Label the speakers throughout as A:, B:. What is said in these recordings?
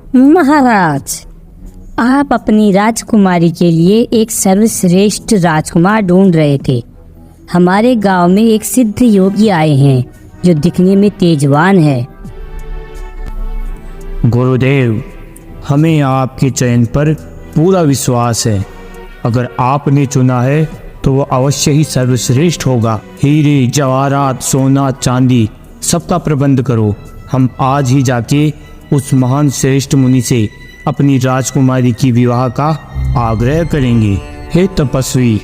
A: महाराज, आप अपनी राजकुमारी के लिए एक सर्वश्रेष्ठ राजकुमार ढूंढ रहे थे। हमारे गांव में एक सिद्ध योगी आए हैं जो दिखने में तेजवान है।
B: गुरुदेव, हमें आपके चयन पर पूरा विश्वास है। अगर आपने चुना है तो वो अवश्य ही सर्वश्रेष्ठ होगा। हीरे जवाहरात, सोना, चांदी सबका प्रबंध करो। हम आज ही जाके उस महान श्रेष्ठ मुनि से अपनी राजकुमारी की विवाह का आग्रह करेंगे। हे तपस्वी,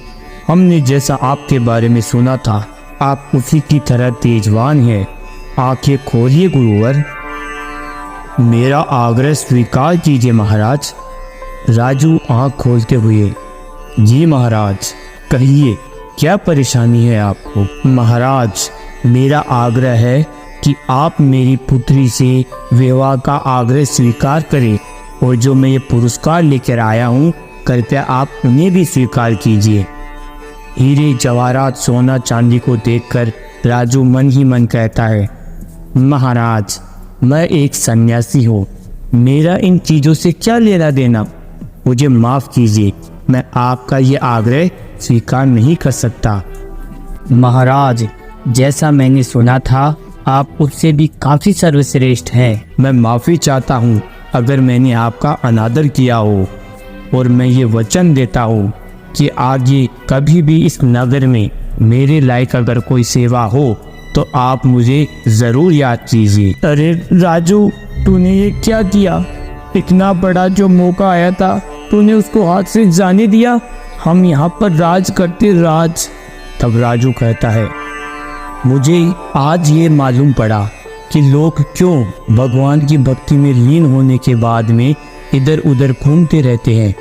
B: हमने जैसा आपके बारे में सुना था, आप उसी की तरह तेजवान हैं। आंखें खोलिए गुरुवर, मेरा आग्रह स्वीकार कीजिए महाराज। राजू आंख खोलते हुए, जी महाराज, कहिए क्या परेशानी है आपको। महाराज, मेरा आग्रह है कि आप मेरी पुत्री से विवाह का आग्रह स्वीकार करें और जो मैं ये पुरस्कार लेकर आया हूँ, कृपया आप उन्हें भी स्वीकार कीजिए। हीरे जवाहरात, सोना, चांदी को देखकर राजू मन ही मन कहता है, महाराज, मैं एक सन्यासी हूँ, मेरा इन चीज़ों से क्या लेना देना। मुझे माफ़ कीजिए, मैं आपका ये आग्रह स्वीकार नहीं कर सकता। महाराज, जैसा मैंने सुना था, आप उससे भी काफ़ी सर्वश्रेष्ठ हैं। मैं माफ़ी चाहता हूँ अगर मैंने आपका अनादर किया हो, और मैं ये वचन देता हूँ कि आगे कभी भी इस नगर में मेरे लायक अगर कोई सेवा हो तो आप मुझे ज़रूर याद कीजिए। अरे राजू, तूने ये क्या किया? इतना बड़ा जो मौका आया था, तूने उसको हाथ से जाने दिया। हम यहाँ पर राज करते राज। तब राजू कहता है, मुझे आज ये मालूम पड़ा कि लोग क्यों भगवान की भक्ति में लीन होने के बाद में इधर उधर घूमते रहते हैं।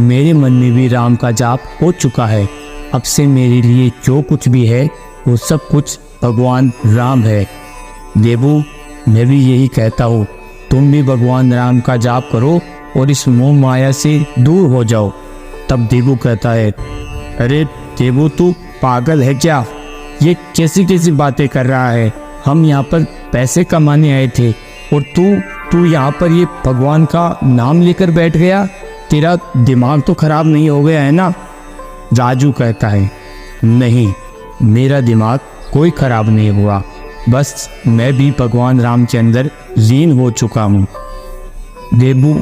B: मेरे मन में भी राम का जाप हो चुका है। अब से मेरे लिए जो कुछ भी है वो सब कुछ भगवान राम है। देवू, मैं भी यही कहता हूँ, तुम भी भगवान राम का जाप करो और इस मोह माया से दूर हो जाओ। तब देवू कहता है, अरे देवू, तू पागल है क्या? ये कैसी कैसी बातें कर रहा है? हम यहाँ पर पैसे कमाने आए थे और तू यहाँ पर ये भगवान का नाम लेकर बैठ गया। तेरा दिमाग तो खराब नहीं हो गया है ना? राजू कहता है, नहीं, मेरा दिमाग कोई खराब नहीं हुआ, बस मैं भी भगवान राम के अंदर लीन हो चुका हूँ। देबू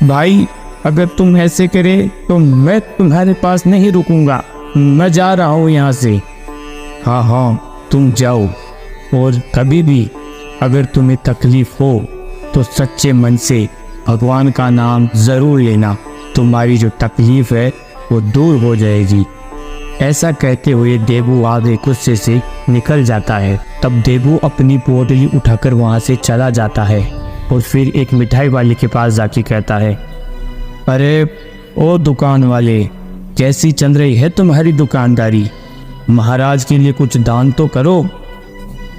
B: भाई, अगर तुम ऐसे करे तो मैं तुम्हारे पास नहीं रुकूंगा, मैं जा रहा हूँ यहाँ से। हाँ, तुम जाओ, और कभी भी अगर तुम्हें तकलीफ हो तो सच्चे मन से भगवान का नाम ज़रूर लेना, तुम्हारी जो तकलीफ़ है वो दूर हो जाएगी। ऐसा कहते हुए देबू आगे गुस्से से निकल जाता है। तब देबू अपनी पोटली उठाकर वहाँ से चला जाता है और फिर एक मिठाई वाले के पास जाके कहता है, अरे ओ दुकान वाले, कैसी चल रही है तुम्हारी दुकानदारी? महाराज के लिए कुछ दान तो करो।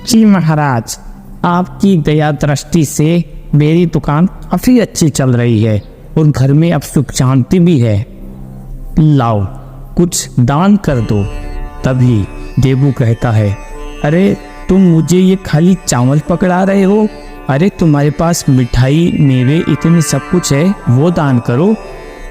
B: जी महाराज, आपकी दया दृष्टि से मेरी दुकान काफ़ी अच्छी चल रही है और घर में अब सुख शांति भी है। लाओ, कुछ दान कर दो। तभी देबू कहता है, अरे तुम मुझे ये खाली चावल पकड़ा रहे हो? अरे तुम्हारे पास मिठाई, मेवे, इतने सब कुछ है, वो दान करो।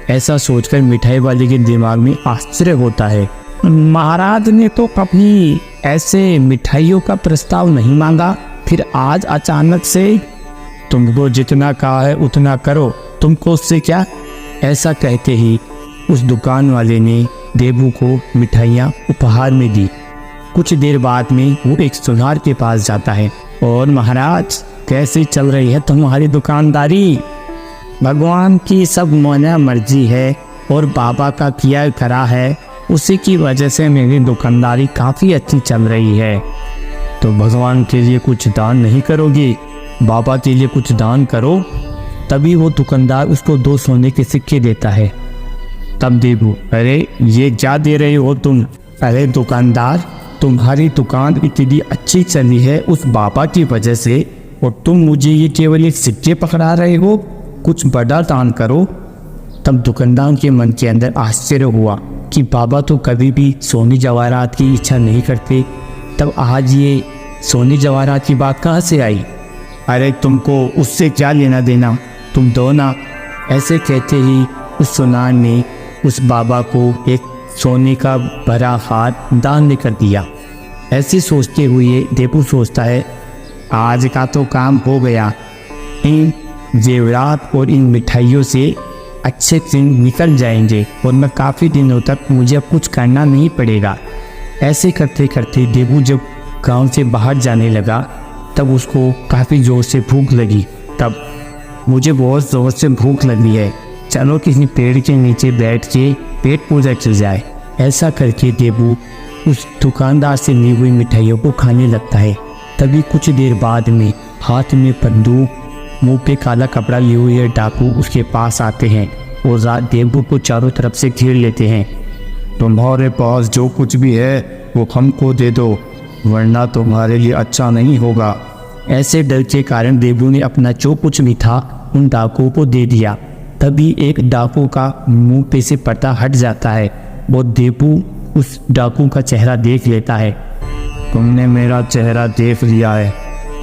B: ऐसा सोचकर मिठाई वाले के दिमाग में आश्चर्य होता है। महाराज ने तो कभी ऐसे मिठाइयों का प्रस्ताव नहीं मांगा, फिर आज अचानक से? तुमको जितना कहा है उतना करो, तुमको उससे क्या? ऐसा कहते ही उस दुकान वाले ने देबू को मिठाइयाँ उपहार में दी। कुछ देर बाद में वो एक सुनार के पास जाता है। और महाराज, कैसी चल रही है तुम्हारी दुकानदारी? भगवान की सब मौना मर्जी है और बाबा का किया करा है, उसी की वजह से मेरी दुकानदारी काफ़ी अच्छी चल रही है। तो भगवान के लिए कुछ दान नहीं करोगे? बाबा के लिए कुछ दान करो। तभी वो दुकानदार उसको 2 सोने के सिक्के देता है। तब देबू, अरे ये क्या दे रहे हो तुम? अरे दुकानदार, तुम्हारी दुकान इतनी अच्छी चली है उस बाबा की वजह से, और तुम मुझे ये केवल एक सिक्के पकड़ा रहे हो, कुछ बड़ा दान करो। तब दुकानदार के मन के अंदर आश्चर्य हुआ कि बाबा तो कभी भी सोने जवाहरात की इच्छा नहीं करते, तब आज ये सोने जवाहरात की बात कहाँ से आई? अरे तुमको उससे क्या लेना देना? तुम दो ना। ऐसे कहते ही उस सुनार ने उस बाबा को एक सोने का भरा हार दान में कर दिया। ऐसे सोचते हुए देवू सोचता है, आज का तो काम हो गया। इन जेवरात और इन मिठाइयों से अच्छे दिन निकल जाएंगे और मैं काफ़ी दिनों तक मुझे अब कुछ करना नहीं पड़ेगा। ऐसे करते करते देवू जब गांव से बाहर जाने लगा तब उसको काफ़ी ज़ोर से भूख लगी। तब मुझे बहुत ज़ोर से भूख लगी है, चलो किसी पेड़ के नीचे बैठ के पेट पूजा की जाए। ऐसा करके देवू उस दुकानदार से ली हुई मिठाइयों को खाने लगता है। तभी कुछ देर बाद में हाथ में बंदूक, मुंह पे काला कपड़ा लिए हुए डाकू उसके पास आते हैं और देवू को चारों तरफ से घेर लेते हैं। तुम्हारे पास जो कुछ भी है वो हमको दे दो, वरना तुम्हारे लिए अच्छा नहीं होगा। ऐसे डर के कारण देवू ने अपना जो कुछ भी था उन डाकुओं को दे दिया। तभी एक डाकू का मुंह पे से पर्दा हट जाता है और देवू उस डाकू का चेहरा देख लेता है। तुमने मेरा चेहरा देख लिया है,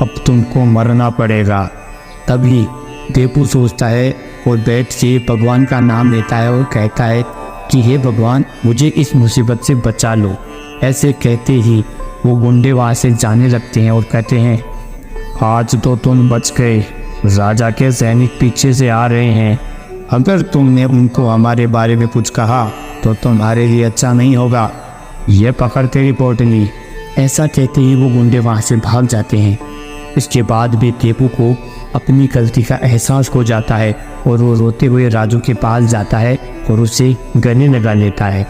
B: अब तुमको मरना पड़ेगा। तभी देवू सोचता है और बैठ के भगवान का नाम लेता है और कहता है कि हे भगवान, मुझे इस मुसीबत से बचा लो। ऐसे कहते ही वो गुंडे वहाँ से जाने लगते हैं और कहते हैं, आज तो तुम बच गए, राजा के सैनिक पीछे से आ रहे हैं। अगर तुमने उनको हमारे बारे में कुछ कहा तो तुम्हारे लिए अच्छा नहीं होगा, ये पकड़ तेरी पोटली। ऐसा कहते ही वो गुंडे वहाँ से भाग जाते हैं। इसके बाद भी देवू को अपनी गलती का एहसास हो जाता है और वो रोते हुए राजू के पास जाता है और उसे गले लगा लेता है।